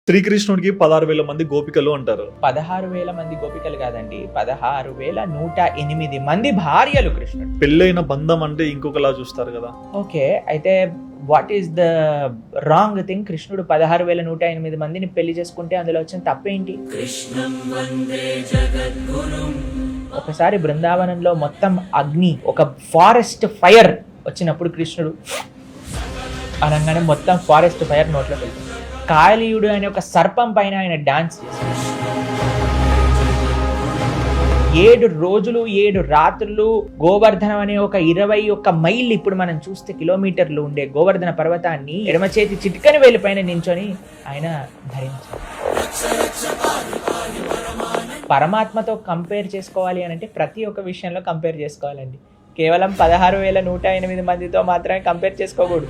శ్రీకృష్ణుడికి 16,000 మంది గోపికలు అంటారు. 16,000 మంది గోపికలు కాదండి, 16,108 మంది భార్యలు కృష్ణుడు. పెళ్ళైన బంధం అంటే ఇంకొకలా చూస్తారు కదా. ఓకే, అయితే what is the wrong thing? కృష్ణుడు 16,108 మందిని పెళ్లి చేసుకుంటే అందులో వచ్చిన తప్పేంటి? ఒకసారి బృందావనంలో మొత్తం అగ్ని, ఒక ఫారెస్ట్ ఫైర్ వచ్చినప్పుడు కృష్ణుడు అనగానే మొత్తం ఫారెస్ట్ ఫైర్ నోట్లోకి వెళ్తుంది. కాళీయుడు అనే ఒక సర్పం పైన ఆయన డాన్స్ చేశాడు. 7 రోజులు 7 రాత్రులు గోవర్ధనం అనే ఒక 21 మైళ్ళు, ఇప్పుడు మనం చూస్తే కిలోమీటర్లు ఉండే గోవర్ధన పర్వతాన్ని ఎడమ చేతి చిటికని వేలి పైన నించొని ఆయన ధరించారు. పరమాత్మతో కంపేర్ చేసుకోవాలి అని అంటే ప్రతి ఒక్క విషయంలో కంపేర్ చేసుకోవాలండి. కేవలం 16,108 మందితో మాత్రమే కంపేర్ చేసుకోకూడదు.